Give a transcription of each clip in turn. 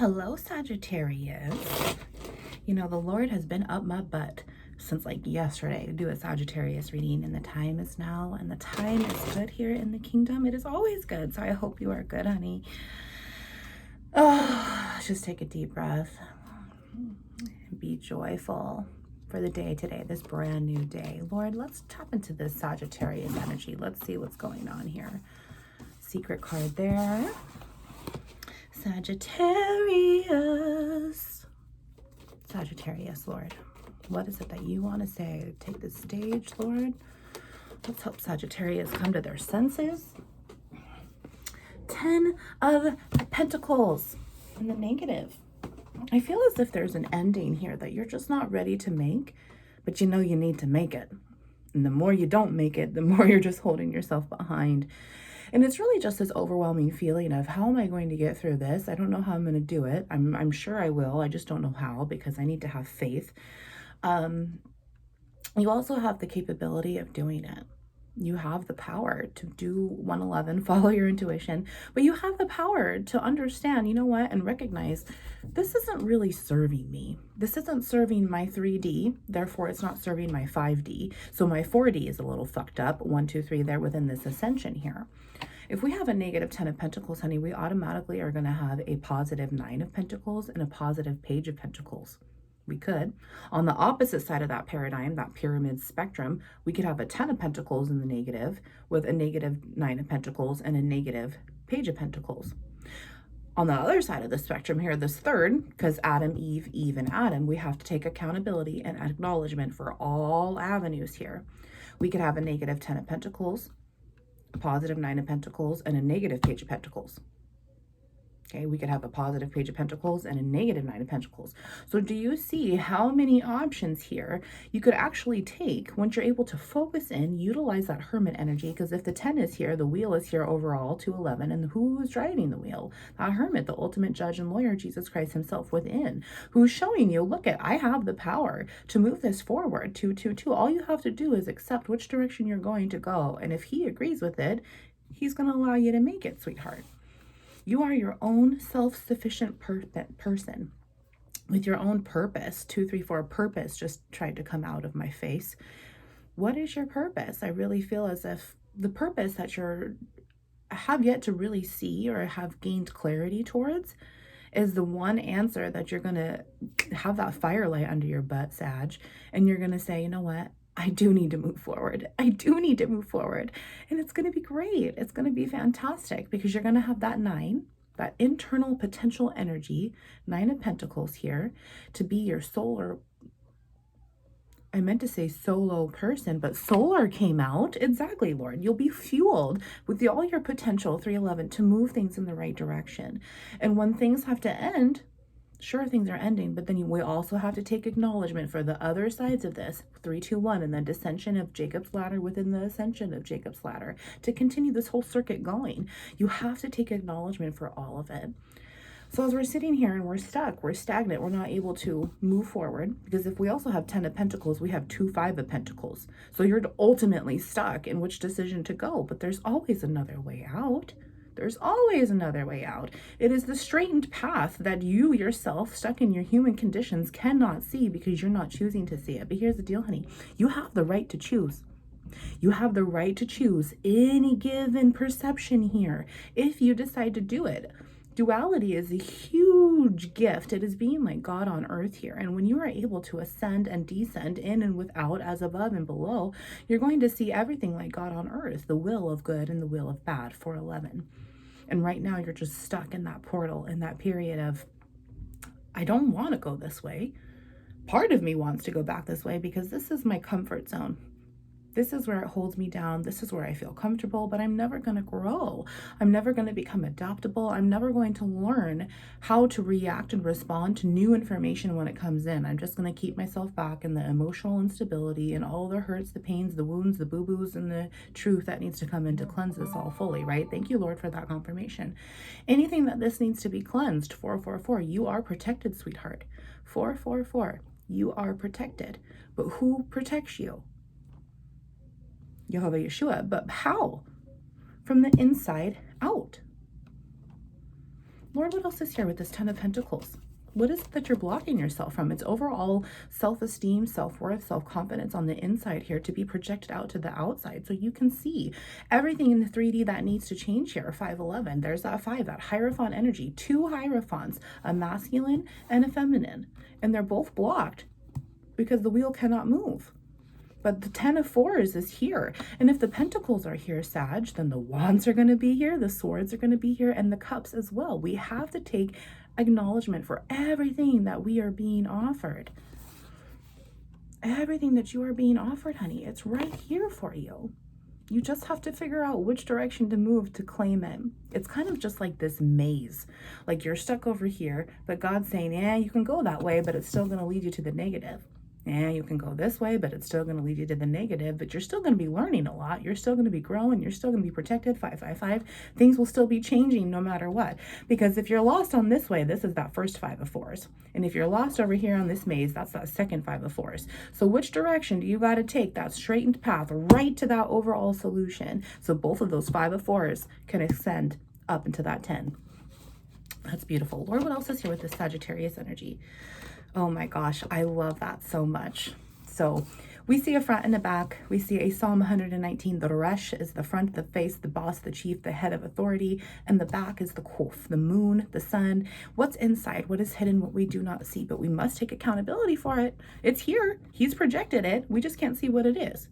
hello, Sagittarius. You know, the Lord has been up my butt since like yesterday to do a Sagittarius reading, and the time is now, and the time is good here in the kingdom. It is always good, so I hope you are good, honey. Oh, just take a deep breath and be joyful for the day today, this brand new day. Lord, let's tap into this Sagittarius energy. Let's see what's going on here. Secret card there. Sagittarius. Sagittarius, Lord. What is it that you want to say? Take the stage, Lord. Let's help Sagittarius come to their senses. 10 of Pentacles in the negative. I feel as if there's an ending here that you're just not ready to make, but you know you need to make it. And the more you don't make it, the more you're just holding yourself behind. And it's really just this overwhelming feeling of, how am I going to get through this? I don't know how I'm going to do it. I'm sure I will. I just don't know how, because I need to have faith. You also have the capability of doing it. You have the power to do 111, follow your intuition, but you have the power to understand, you know what, and recognize this isn't really serving me. This isn't serving my 3D, therefore it's not serving my 5D. So my 4D is a little fucked up. 1, 2, 3 there within this ascension here. If we have a negative 10 of Pentacles, honey, we automatically are going to have a positive 9 of Pentacles and a positive Page of Pentacles. We could. On the opposite side of that paradigm, that pyramid spectrum, we could have a 10 of Pentacles in the negative with a negative 9 of Pentacles and a negative Page of Pentacles. On the other side of the spectrum here, this third, because Adam, Eve, and Adam, we have to take accountability and acknowledgement for all avenues here. We could have a negative 10 of Pentacles, a positive 9 of Pentacles, and a negative Page of Pentacles. Okay, we could have a positive Page of Pentacles and a negative 9 of Pentacles. So do you see how many options here you could actually take once you're able to focus in, utilize that Hermit energy? Because if the 10 is here, the wheel is here overall, 211, and who's driving the wheel? That Hermit, the ultimate judge and lawyer, Jesus Christ himself within, who's showing you, look at, I have the power to move this forward, 222. All you have to do is accept which direction you're going to go. And if he agrees with it, he's going to allow you to make it, sweetheart. You are your own self-sufficient person with your own purpose. 2, 3, 4 purpose just tried to come out of my face. What is your purpose? I really feel as if the purpose that you have yet to really see or have gained clarity towards is the one answer that you're going to have that firelight under your butt, Sag, and you're going to say, you know what? I do need to move forward. I do need to move forward. And it's going to be great. It's going to be fantastic, because you're going to have that 9, that internal potential energy, 9 of Pentacles here, to be your solar. I meant to say solo person, but solar came out. Exactly, Lord. You'll be fueled with all your potential, 311, to move things in the right direction. And when things have to end, sure, things are ending, but then we also have to take acknowledgement for the other sides of this, 3, 2, 1, and the descension of Jacob's ladder within the ascension of Jacob's ladder to continue this whole circuit going. You have to take acknowledgement for all of it. So as we're sitting here and we're stuck, we're stagnant, we're not able to move forward, because if we also have 10 of Pentacles, we have 2, 5 of Pentacles. So you're ultimately stuck in which decision to go, but there's always another way out. There's always another way out. It is the straightened path that you yourself, stuck in your human conditions, cannot see because you're not choosing to see it. But here's the deal, honey. You have the right to choose. You have the right to choose any given perception here if you decide to do it. Duality is a huge gift. It is being like God on earth here. And when you are able to ascend and descend, in and without, as above and below, you're going to see everything like God on earth, the will of good and the will of bad, 411. And right now you're just stuck in that portal, in that period of, I don't want to go this way. Part of me wants to go back this way because this is my comfort zone. This is where it holds me down. This is where I feel comfortable, but I'm never going to grow. I'm never going to become adaptable. I'm never going to learn how to react and respond to new information when it comes in. I'm just going to keep myself back in the emotional instability and all the hurts, the pains, the wounds, the boo-boos, and the truth that needs to come in to cleanse this all fully, right? Thank you, Lord, for that confirmation. Anything that this needs to be cleansed, 444, you are protected, sweetheart. 444, you are protected. But who protects you? Jehovah Yeshua. But how? From the inside out. Lord, what else is here with this Ten of Pentacles? What is it that you're blocking yourself from? It's overall self-esteem, self-worth, self-confidence on the inside here to be projected out to the outside so you can see everything in the 3D that needs to change here. 511, there's that 5, that Hierophant energy, 2 Hierophants, a masculine and a feminine, and they're both blocked because the wheel cannot move. But the 10 of Swords is here. And if the Pentacles are here, Sag, then the Wands are going to be here, the Swords are going to be here, and the Cups as well. We have to take acknowledgement for everything that we are being offered. Everything that you are being offered, honey, it's right here for you. You just have to figure out which direction to move to claim it. It's kind of just like this maze. Like you're stuck over here, but God's saying, yeah, you can go that way, but it's still going to lead you to the negative. And you can go this way, but it's still going to lead you to the negative, but you're still going to be learning a lot. You're still going to be growing. You're still going to be protected. 555. Things will still be changing no matter what. Because if you're lost on this way, this is that first 5 of Swords. And if you're lost over here on this maze, that's that second 5 of Swords. So which direction do you got to take that straightened path right to that overall solution? So both of those 5 of Swords can extend up into that 10. That's beautiful. Lord, what else is here with this Sagittarius energy? Oh my gosh, I love that so much. So we see a front and a back. We see a Psalm 119. The Resh is the front, the face, the boss, the chief, the head of authority. And the back is the Kuf, the moon, the sun. What's inside? What is hidden? What we do not see. But we must take accountability for it. It's here. He's projected it. We just can't see what it is.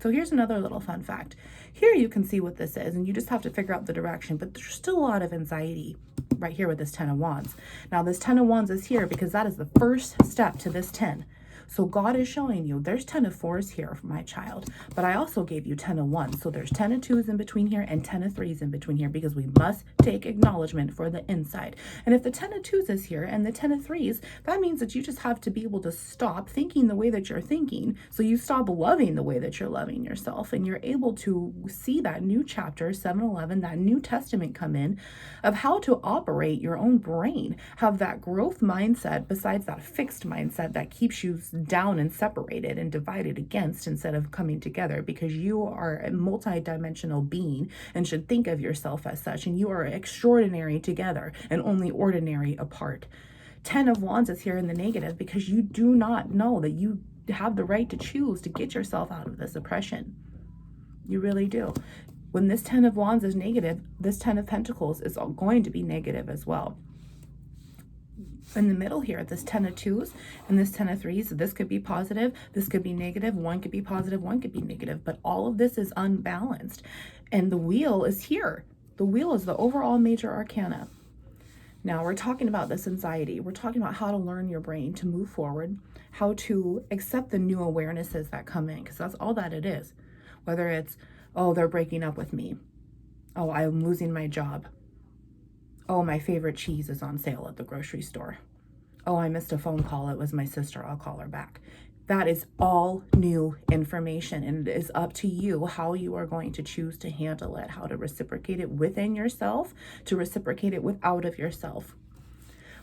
So here's another little fun fact. Here you can see what this is, and you just have to figure out the direction, but there's still a lot of anxiety right here with this 10 of Wands. Now this 10 of Wands is here because that is the first step to this 10. So God is showing you there's 10 of 4s here for my child, but I also gave you 10 of 1s. So there's 10 of 2s in between here and 10 of 3s in between here because we must take acknowledgement for the inside. And if the 10 of 2s is here and the 10 of 3s, that means that you just have to be able to stop thinking the way that you're thinking. So you stop loving the way that you're loving yourself, and you're able to see that new chapter, 711, that New Testament come in of how to operate your own brain, have that growth mindset besides that fixed mindset that keeps you down and separated and divided against instead of coming together, because you are a multi-dimensional being and should think of yourself as such, and you are extraordinary together and only ordinary apart. 10 of Wands is here in the negative because you do not know that you have the right to choose to get yourself out of this oppression. You really do. When this 10 of Wands is negative, this 10 of Pentacles is going to be negative as well. In the middle here, this 10 of 2s and this 10 of 3s, this could be positive, this could be negative, one could be positive, one could be negative, but all of this is unbalanced. And the wheel is here. The wheel is the overall major arcana. Now we're talking about this anxiety. We're talking about how to learn your brain to move forward, how to accept the new awarenesses that come in, because that's all that it is. Whether it's, oh, they're breaking up with me. Oh, I'm losing my job. Oh, my favorite cheese is on sale at the grocery store. Oh, I missed a phone call. It was my sister. I'll call her back. That is all new information, and it is up to you how you are going to choose to handle it, how to reciprocate it within yourself, to reciprocate it out of yourself.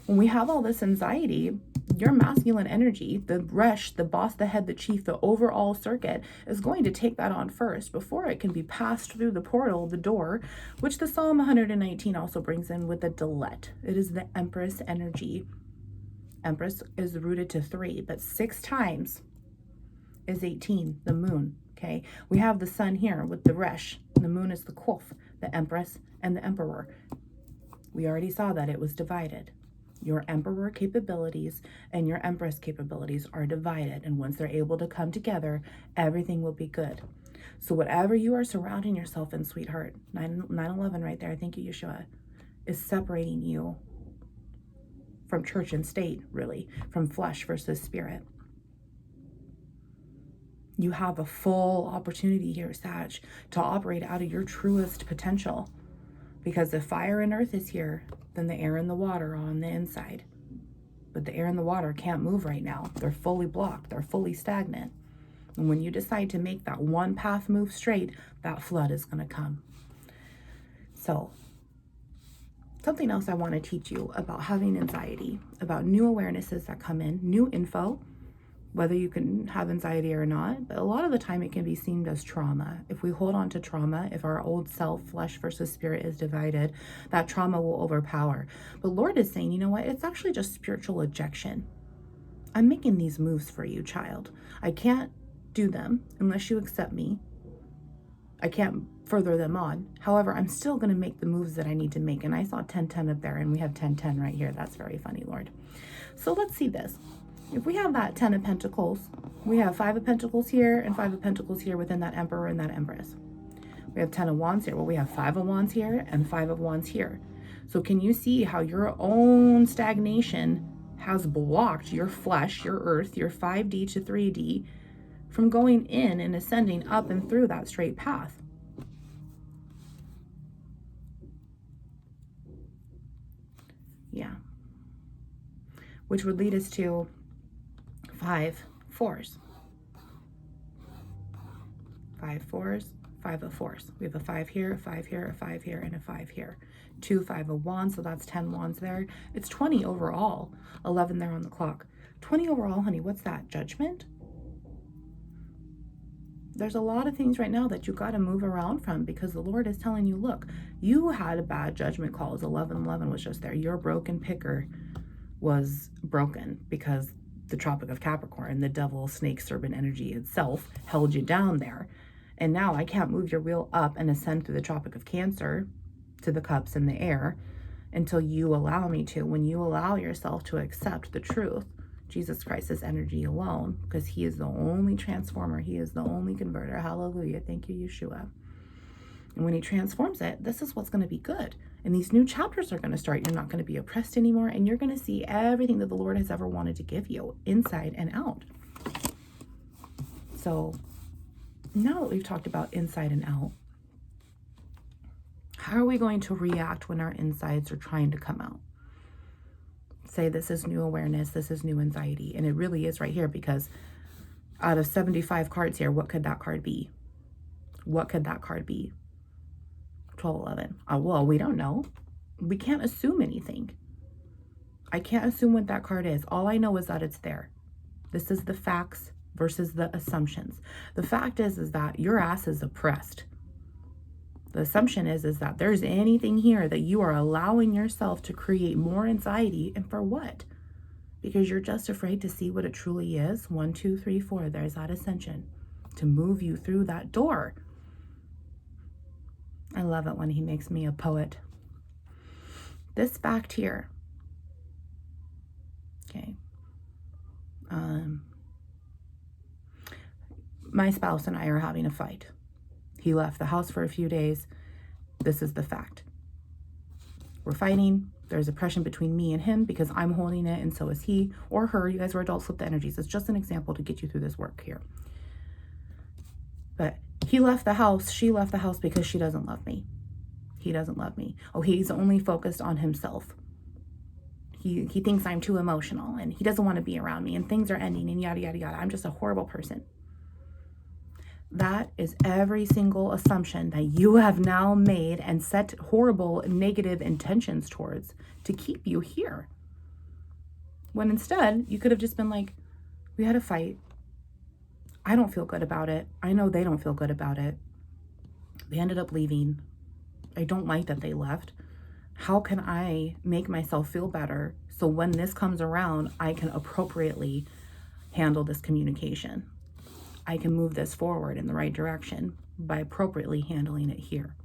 When we have all this anxiety, your masculine energy, the Resh, the boss, the head, the chief, the overall circuit is going to take that on first before it can be passed through the portal, the door, which the Psalm 119 also brings in with the Delet. It is the Empress energy. Empress is rooted to 3, but 6 times is 18, the moon, okay? We have the sun here with the Resh. The moon is the Kuf, the Empress, and the Emperor. We already saw that it was divided. Your Emperor capabilities and your Empress capabilities are divided, and once they're able to come together, everything will be good. So whatever you are surrounding yourself in, sweetheart, 9/11 right there, thank you, Yeshua, is separating you from church and state, really, from flesh versus spirit. You have a full opportunity here, Sag, to operate out of your truest potential. Because if fire and earth is here, then the air and the water are on the inside. But the air and the water can't move right now. They're fully blocked. They're fully stagnant. And when you decide to make that one path move straight, that flood is going to come. So, something else I want to teach you about having anxiety, about new awarenesses that come in, new info, whether you can have anxiety or not, but a lot of the time it can be seen as trauma. If we hold on to trauma, if our old self, flesh versus spirit, is divided, that trauma will overpower. But Lord is saying, you know what? It's actually just spiritual ejection. I'm making these moves for you, child. I can't do them unless you accept me. I can't further them on. However, I'm still going to make the moves that I need to make. And I saw 10-10 up there, and we have 10-10 right here. That's very funny, Lord. So let's see this. If we have that 10 of Pentacles, we have 5 of Pentacles here and 5 of Pentacles here within that Emperor and that Empress. We have 10 of Wands here. Well, we have 5 of Wands here and 5 of Wands here. So can you see how your own stagnation has blocked your flesh, your earth, your 5D to 3D from going in and ascending up and through that straight path? Yeah. Which would lead us to 5 fours. 5 fours, 5 of fours. We have a 5 here, a 5 here, a 5 here, and a 5 here. 2 5 of wands, so that's 10 wands there. It's 20 overall. 11 there on the clock. 20 overall, honey. What's that? Judgment? There's a lot of things right now that you got to move around from, because the Lord is telling you, look, you had a bad judgment calls. 11 was just there. Your broken picker was broken because the Tropic of Capricorn, the devil, snake, serpent energy itself held you down there. And now I can't move your wheel up and ascend through the Tropic of Cancer to the cups in the air until you allow me to. When you allow yourself to accept the truth, Jesus Christ's energy alone, because he is the only transformer. He is the only converter. Hallelujah. Thank you, Yeshua. And when he transforms it, this is what's going to be good. And these new chapters are going to start. You're not going to be oppressed anymore. And you're going to see everything that the Lord has ever wanted to give you, inside and out. So now that we've talked about inside and out, how are we going to react when our insides are trying to come out? Say this is new awareness, this is new anxiety. And it really is right here, because out of 75 cards here, what could that card be? What could that card be? 1211. Well, we don't know. We can't assume anything. I can't assume what that card is. All I know is that it's there. This is the facts versus the assumptions. The fact is that your ass is oppressed. The assumption is that there's anything here that you are allowing yourself to create more anxiety. And for what? Because you're just afraid to see what it truly is. 1, 2, 3, 4. There's that ascension to move you through that door. I love it when he makes me a poet. This fact here. Okay. My spouse and I are having a fight. He left the house for a few days. This is the fact. We're fighting. There's oppression between me and him because I'm holding it, and so is he or her. You guys are adults with the energies. It's just an example to get you through this work here. But he left the house. She left the house because she doesn't love me. He doesn't love me. Oh, he's only focused on himself. He thinks I'm too emotional, and he doesn't want to be around me, and things are ending, and yada, yada, yada. I'm just a horrible person. That is every single assumption that you have now made and set horrible negative intentions towards to keep you here. When instead, you could have just been like, we had a fight. I don't feel good about it. I know they don't feel good about it. They ended up leaving. I don't like that they left. How can I make myself feel better so when this comes around, I can appropriately handle this communication? I can move this forward in the right direction by appropriately handling it here.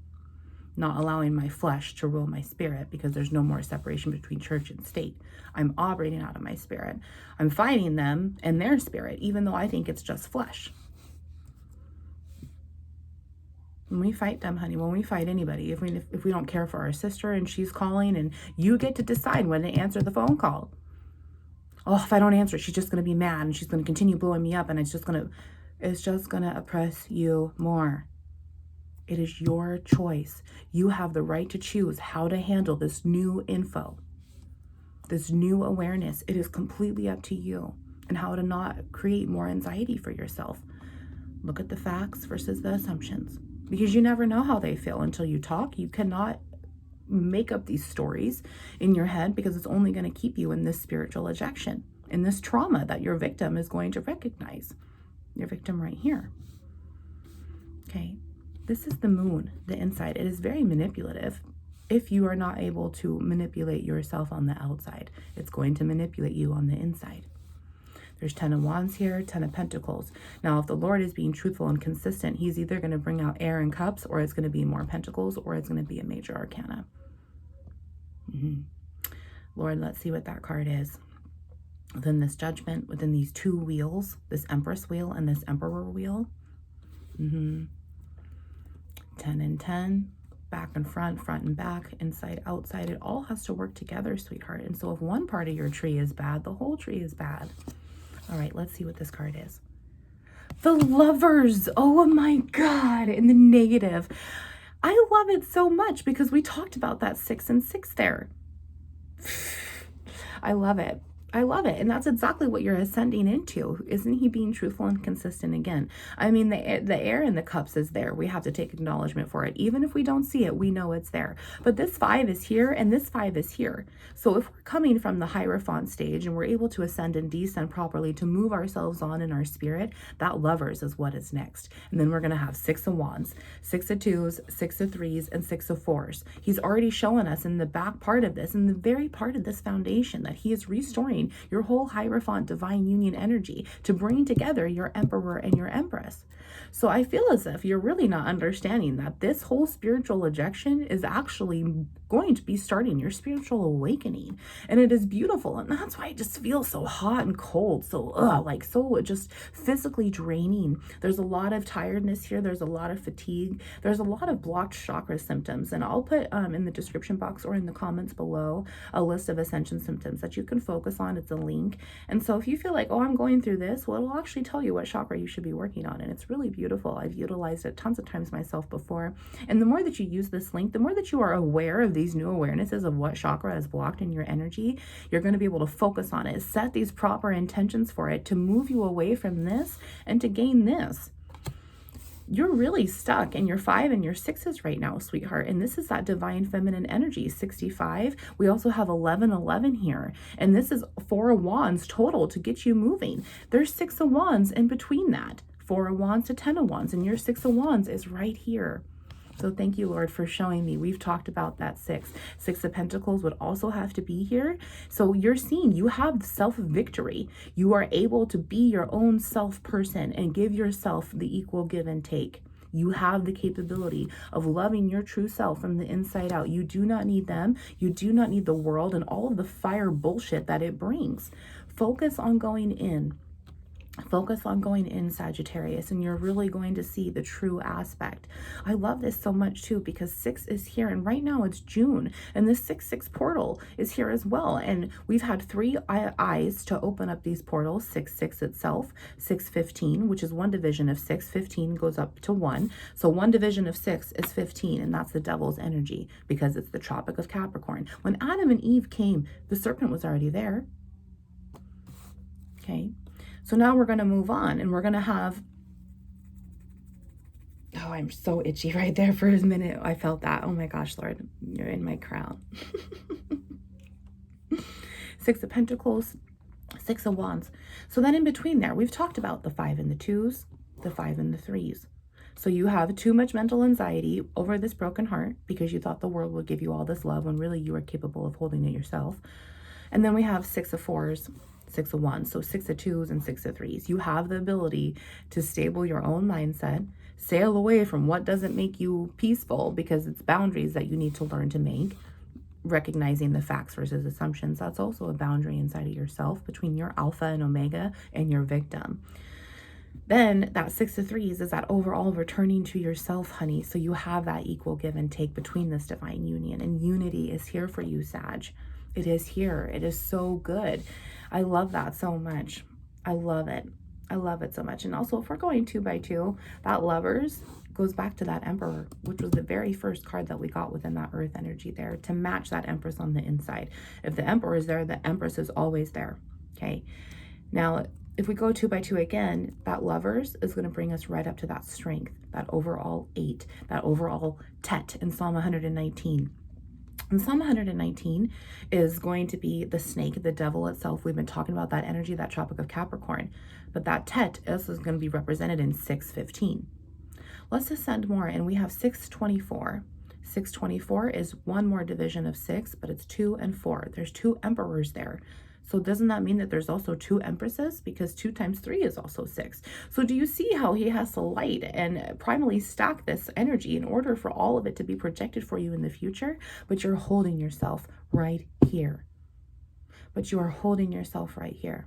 Not allowing my flesh to rule my spirit, because there's no more separation between church and state. I'm operating out of my spirit. I'm fighting them and their spirit, even though I think it's just flesh. When we fight them, honey, when we fight anybody, if we don't care for our sister and she's calling and you get to decide when to answer the phone call. Oh, if I don't answer, she's just going to be mad and she's going to continue blowing me up, and it's just going to oppress you more. It is your choice. You have the right to choose how to handle this new info, this new awareness. It is completely up to you, and how to not create more anxiety for yourself. Look at the facts versus the assumptions, because you never know how they feel until you talk. You cannot make up these stories in your head, because it's only going to keep you in this spiritual ejection. in this trauma that your victim is going to recognize. Your victim right here. Okay, this is the moon, the inside. It is very manipulative. If you are not able to manipulate yourself on the outside, it's going to manipulate you on the inside. There's 10 of Wands here, 10 of Pentacles. Now, if the Lord is being truthful and consistent, he's either going to bring out air and cups, or it's going to be more Pentacles, or it's going to be a major arcana. Lord, let's see what that card is. Within this Judgment, within these two wheels, this Empress wheel and this Emperor wheel. 10 and 10, back and front and back, inside, outside. It all has to work together, sweetheart. And so if one part of your tree is bad, the whole tree is bad. All right, let's see what this card is. The Lovers. Oh my God, in the negative. I love it so much because we talked about that 6 and 6 there. I love it. I love it. And that's exactly what you're ascending into. Isn't he being truthful and consistent again? I mean, the air in the cups is there. We have to take acknowledgement for it. Even if we don't see it, we know it's there. But this 5 is here and this 5 is here. So if we're coming from the Hierophant stage and we're able to ascend and descend properly to move ourselves on in our spirit, that Lovers is what is next. And then we're going to have 6 of Wands, 6 of 2s, 6 of 3s, and 6 of 4s. He's already showing us in the back part of this, in the very part of this foundation, that he is restoring your whole Hierophant divine union energy to bring together your Emperor and your Empress. So I feel as if you're really not understanding that this whole spiritual ejection is actually going to be starting your spiritual awakening. And it is beautiful. And that's why it just feels so hot and cold. So, like so just physically draining. There's a lot of tiredness here. There's a lot of fatigue. There's a lot of blocked chakra symptoms. And I'll put in the description box or in the comments below a list of ascension symptoms that you can focus on. It's a link. And so if you feel like, oh, I'm going through this, well, it'll actually tell you what chakra you should be working on. And it's really beautiful. I've utilized it tons of times myself before. And the more that you use this link, the more that you are aware of these new awarenesses of what chakra is blocked in your energy, you're going to be able to focus on it, set these proper intentions for it to move you away from this and to gain this. You're really stuck in your 5 and your 6s right now, sweetheart. And this is that divine feminine energy, 65. We also have 11 here. And this is 4 of Wands total to get you moving. There's 6 of Wands in between that. 4 of Wands to 10 of Wands. And your 6 of Wands is right here. So thank you, Lord, for showing me. We've talked about that 6. 6 of Pentacles would also have to be here. So you're seeing you have self-victory. You are able to be your own self-person and give yourself the equal give and take. You have the capability of loving your true self from the inside out. You do not need them. You do not need the world and all of the fire bullshit that it brings. Focus on going in. Focus on going in, Sagittarius, and you're really going to see the true aspect. I love this so much too because 6 is here, and right now it's June, and this 6-6 portal is here as well. And we've had 3 eyes to open up these portals. 6-6 itself, 6-15, which is one division of 6. 15 goes up to 1. So one division of 6 is 15, and that's the devil's energy because it's the Tropic of Capricorn. When Adam and Eve came, the serpent was already there. Okay. So now we're going to move on and we're going to have, oh, I'm so itchy right there for a minute. I felt that. Oh my gosh, Lord, you're in my crown. 6 of Pentacles, 6 of Wands. So then in between there, we've talked about the 5 and the 2s, the 5 and the 3s. So you have too much mental anxiety over this broken heart because you thought the world would give you all this love when really you are capable of holding it yourself. And then we have 6 of 4s, 6 of 1s, so 6 of 2s and 6 of 3s. You have the ability to stable your own mindset, sail away from what doesn't make you peaceful because it's boundaries that you need to learn to make. Recognizing the facts versus assumptions, that's also a boundary inside of yourself between your alpha and omega and your victim. Then that 6 of 3s is that overall returning to yourself, honey. So you have that equal give and take between this divine union, and unity is here for you, Sag. It is here. It is so good. I love that so much. I love it. I love it so much. And also, if we're going 2 by 2, that Lovers goes back to that Emperor, which was the very first card that we got within that Earth energy there to match that Empress on the inside. If the Emperor is there, the Empress is always there. Okay. Now, if we go 2 by 2 again, that Lovers is going to bring us right up to that strength, that overall 8, that overall Tet in Psalm 119. And Psalm 119 is going to be the snake, the devil itself. We've been talking about that energy, that Tropic of Capricorn. But that Tet is going to be represented in 615. Let's ascend more, and we have 624. 624 is one more division of 6, but it's 2 and 4. There's 2 emperors there. So doesn't that mean that there's also 2 empresses? Because 2 times 3 is also 6. So do you see how he has to light and primally stack this energy in order for all of it to be projected for you in the future? But you're holding yourself right here. But you are holding yourself right here.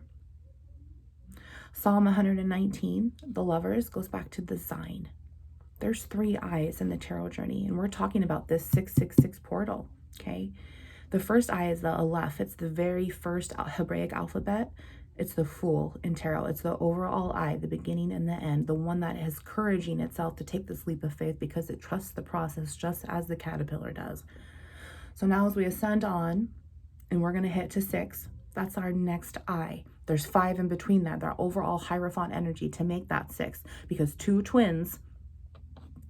Psalm 119, the lovers, goes back to design. There's 3 eyes in the tarot journey, and we're talking about this 666 portal, okay? The first eye is the Aleph. It's the very first Hebraic alphabet. It's the Fool in tarot. It's the overall eye, the beginning and the end, the one that is encouraging itself to take this leap of faith because it trusts the process just as the caterpillar does. So now as we ascend on, and we're going to hit to 6, that's our next eye. There's 5 in between that, their overall Hierophant energy to make that 6, because 2 twins,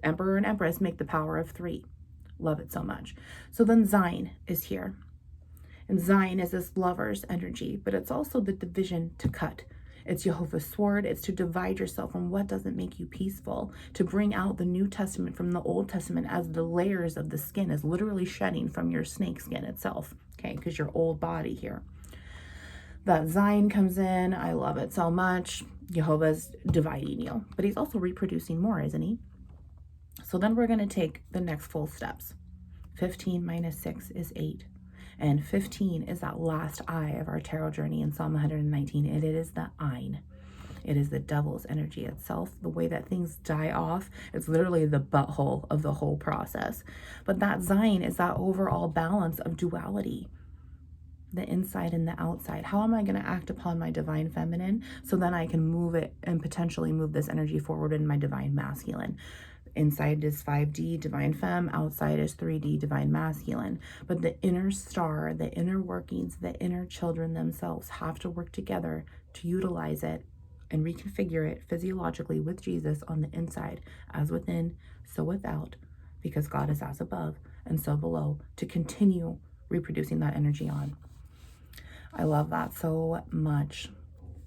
Emperor and Empress, make the power of 3. Love it so much. So then Zine is here. And Zine is this lover's energy, but it's also the division to cut. It's Jehovah's sword. It's to divide yourself from what doesn't make you peaceful, to bring out the New Testament from the Old Testament as the layers of the skin is literally shedding from your snake skin itself, okay, because your old body here. That Zine comes in. I love it so much. Jehovah's dividing you, but he's also reproducing more, isn't he? So then we're going to take the next full steps. 15 minus 6 is 8. And 15 is that last eye of our tarot journey in Psalm 119. And it is the Ein. It is the devil's energy itself. The way that things die off, it's literally the butthole of the whole process. But that Zine is that overall balance of duality. The inside and the outside. How am I going to act upon my divine feminine so then I can move it and potentially move this energy forward in my divine masculine? Inside is 5D, divine femme. Outside is 3D, divine masculine. But the inner star, the inner workings, the inner children themselves have to work together to utilize it and reconfigure it physiologically with Jesus on the inside, as within, so without, because God is as above and so below, to continue reproducing that energy on. I love that so much.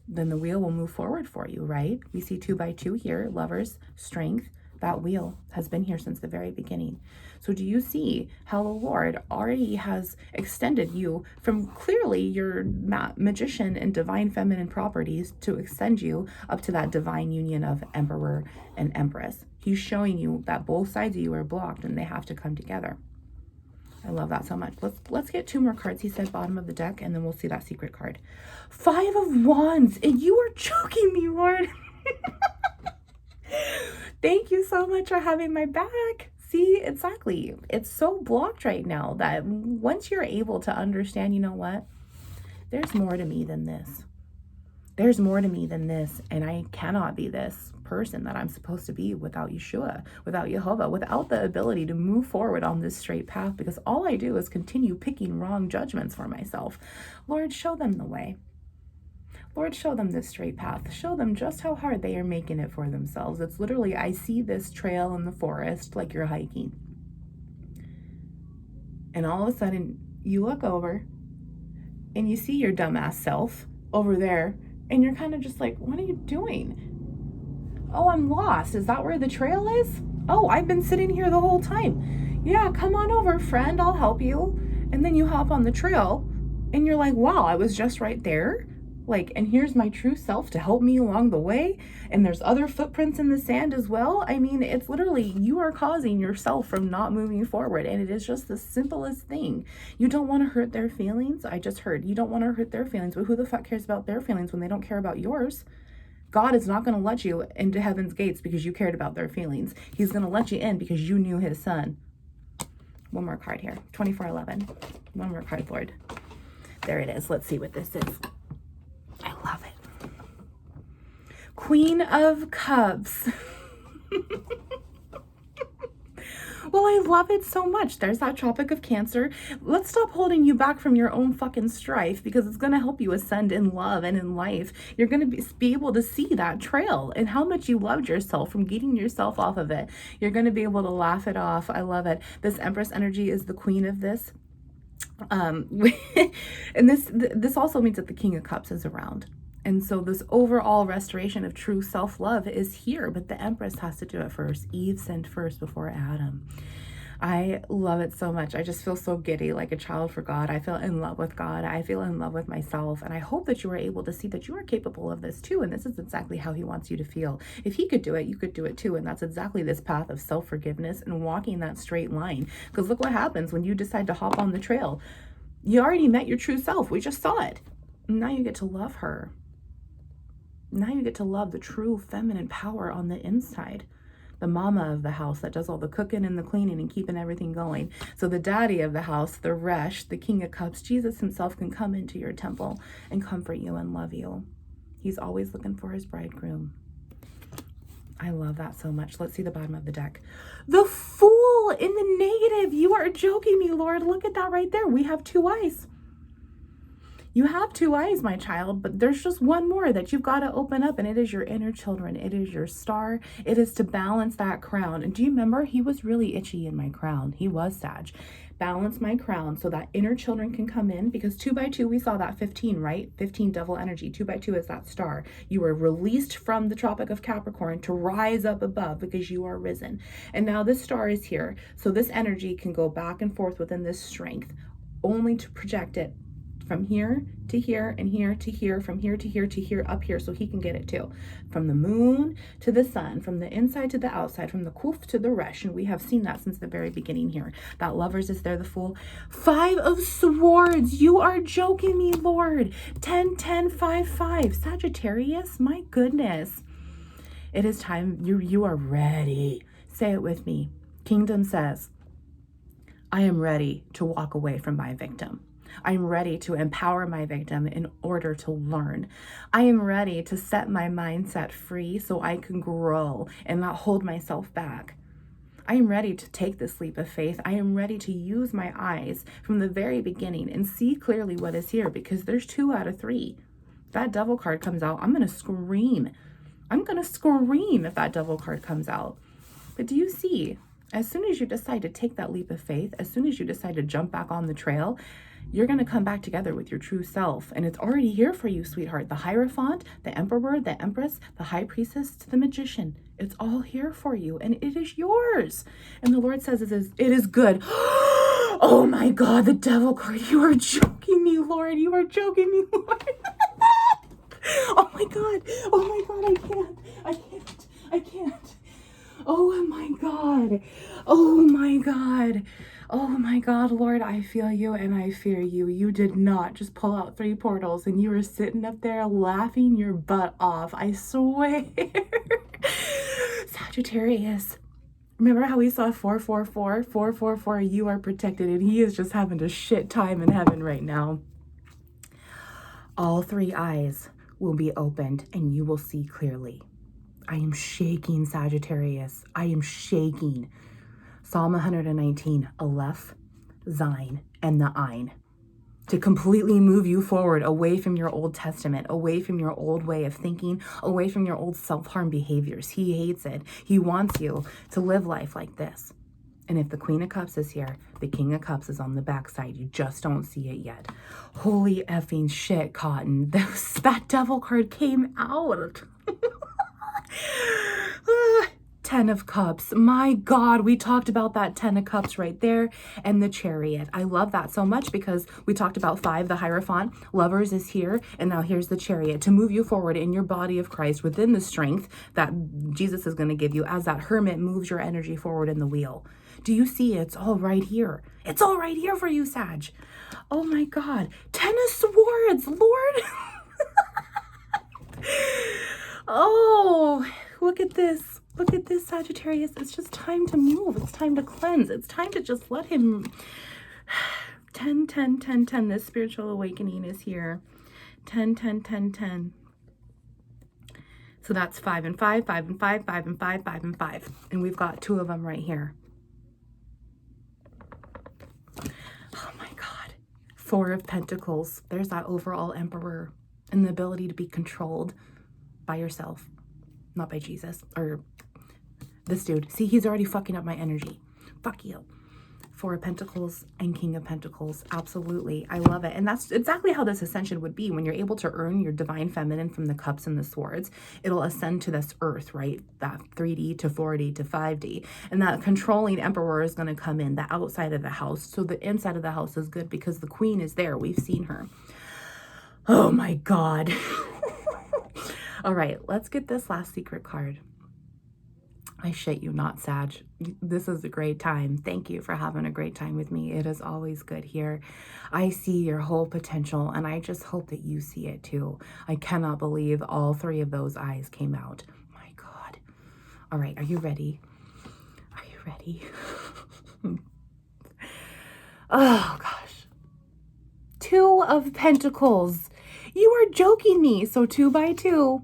Then the wheel will move forward for you, right? We see 2 by 2 here, lovers, strength. That wheel has been here since the very beginning. So do you see how the Lord already has extended you from clearly your magician and divine feminine properties to extend you up to that divine union of Emperor and Empress? He's showing you that both sides of you are blocked and they have to come together. I love that so much. Let's get 2 more cards. He said bottom of the deck, and then we'll see that secret card. 5 of Wands, and you are choking me, Lord. Thank you so much for having my back. See, exactly. It's so blocked right now that once you're able to understand, you know what? There's more to me than this. There's more to me than this, and I cannot be this person that I'm supposed to be without Yeshua, without Jehovah, without the ability to move forward on this straight path, because all I do is continue picking wrong judgments for myself. Lord, show them the way. Lord, show them this straight path. Show them just how hard they are making it for themselves. It's literally, I see this trail in the forest like you're hiking. And all of a sudden, you look over and you see your dumbass self over there, and you're kind of just like, what are you doing? Oh, I'm lost. Is that where the trail is? Oh, I've been sitting here the whole time. Yeah, come on over, friend. I'll help you. And then you hop on the trail and you're like, wow, I was just right there. Like, and here's my true self to help me along the way. And there's other footprints in the sand as well. I mean, it's literally, you are causing yourself from not moving forward. And it is just the simplest thing. You don't want to hurt their feelings. I just heard you don't want to hurt their feelings, but who the fuck cares about their feelings when they don't care about yours? God is not going to let you into heaven's gates because you cared about their feelings. He's going to let you in because you knew his son. One more card here. 2411. One more card, Lord. There it is. Let's see what this is. I love it. Queen of Cups. Well, I love it so much. There's that Tropic of Cancer. Let's stop holding you back from your own fucking strife, because it's going to help you ascend in love and in life. You're going to be able to see that trail and how much you loved yourself from getting yourself off of it. You're going to be able to laugh it off. I love it. This Empress energy is the queen of this. And this also means that the King of Cups is around. And so this overall restoration of true self-love is here, but the Empress has to do it first. Eve sinned first before Adam. I love it so much. I just feel so giddy, like a child for God. I feel in love with God. I feel in love with myself. And I hope that you are able to see that you are capable of this too. And this is exactly how he wants you to feel. If he could do it, you could do it too. And that's exactly this path of self-forgiveness and walking that straight line. Because look what happens when you decide to hop on the trail. You already met your true self. We just saw it. Now you get to love her. Now you get to love the true feminine power on the inside. The mama of the house that does all the cooking and the cleaning and keeping everything going. So the daddy of the house, the Resh, the King of Cups, Jesus himself can come into your temple and comfort you and love you. He's always looking for his bridegroom. I love that so much. Let's see the bottom of the deck. The Fool in the negative. You are joking me, Lord. Look at that right there. We have two eyes. You have two eyes, my child, but there's just one more that you've got to open up, and it is your inner children. It is your star. It is to balance that crown. And do you remember? He was really itchy in my crown. He was Sag. Balance my crown so that inner children can come in, because 2 by 2, we saw that 15, right? 15 devil energy. 2 by 2 is that star. You were released from the Tropic of Capricorn to rise up above because you are risen. And now this star is here. So this energy can go back and forth within this strength, only to project it from here to here and here to here, from here to here to here, up here, so he can get it too. From the moon to the sun, from the inside to the outside, from the Kuf to the Resh. And we have seen that since the very beginning here. That Lovers is there, the Fool. 5 of Swords. You are joking me, Lord. 10, 10, 5, 5. Sagittarius, my goodness. It is time. You are ready. Say it with me. Kingdom says, I am ready to walk away from my victim. I'm ready to empower my victim in order to learn. I am ready to set my mindset free so I can grow and not hold myself back. I am ready to take this leap of faith. I am ready to use my eyes from the very beginning and see clearly what is here, because there's 2 out of 3. If that devil card comes out, I'm going to scream. I'm going to scream if that devil card comes out. But do you see, as soon as you decide to take that leap of faith, as soon as you decide to jump back on the trail, you're going to come back together with your true self. And it's already here for you, sweetheart. The Hierophant, the Emperor, the Empress, the High Priestess, the Magician. It's all here for you, and it is yours. And the Lord says it is good. Oh my God, the Devil card. You are joking me, Lord. You are joking me, Lord. Oh my God. Oh my God, I can't. Oh my God. Oh my God. Oh my God, Lord, I feel you and I fear you. You did not just pull out 3 portals and you were sitting up there laughing your butt off. I swear. Sagittarius. Remember how we saw 444? 444, you are protected, and he is just having a shit time in heaven right now. All 3 eyes will be opened and you will see clearly. I am shaking, Sagittarius. I am shaking. Psalm 119, Aleph, Zayin, and the Ein. To completely move you forward away from your Old Testament, away from your old way of thinking, away from your old self-harm behaviors. He hates it. He wants you to live life like this. And if the Queen of Cups is here, the King of Cups is on the backside. You just don't see it yet. Holy effing shit, Cotton. That devil card came out. 10 of Cups. My God, we talked about that 10 of Cups right there, and the Chariot. I love that so much because we talked about 5, the Hierophant. Lovers is here, and now here's the Chariot to move you forward in your body of Christ within the strength that Jesus is going to give you as that hermit moves your energy forward in the wheel. Do you see? It's all right here. It's all right here for you, Sag. Oh my God. 10 of Swords, Lord. Oh, look at this. Look at this, Sagittarius. It's just time to move. It's time to cleanse. It's time to just let him. 10, 10, 10, 10. This spiritual awakening is here. 10, 10, 10, 10. So that's 5 and 5, 5 and 5, 5 and 5, 5 and 5. And we've got 2 of them right here. Oh my God. 4 of Pentacles. There's that overall Emperor and the ability to be controlled by yourself, not by Jesus or this dude. See, he's already fucking up my energy. Fuck you. Four of Pentacles and King of Pentacles. Absolutely. I love it. And that's exactly how this ascension would be. When you're able to earn your divine feminine from the cups and the swords, it'll ascend to this earth, right? That 3D to 4D to 5D. And that controlling emperor is going to come in the outside of the house. So the inside of the house is good because the queen is there. We've seen her. Oh my God. All right, let's get this last secret card. I shit you not, Sag. This is a great time. Thank you for having a great time with me. It is always good here. I see your whole potential, and I just hope that you see it too. I cannot believe all three of those eyes came out. My God. All right, are you ready? Are you ready? Oh, gosh. Two of Pentacles. You are joking me. So 2 by 2.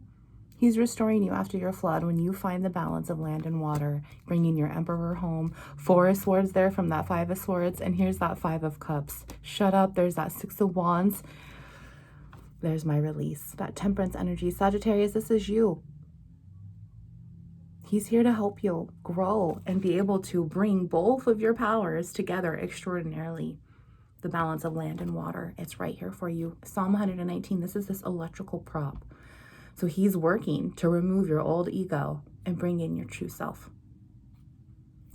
He's restoring you after your flood when you find the balance of land and water, bringing your emperor home. 4 of Swords there from that 5 of Swords. And here's that 5 of Cups. Shut up. There's that 6 of Wands. There's my release. That Temperance energy. Sagittarius, this is you. He's here to help you grow and be able to bring both of your powers together extraordinarily. The balance of land and water. It's right here for you. Psalm 119. This is this electrical prop. So he's working to remove your old ego and bring in your true self.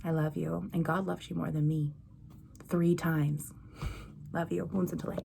I love you. And God loves you more than me. 3 times. Love you. Wounds into light.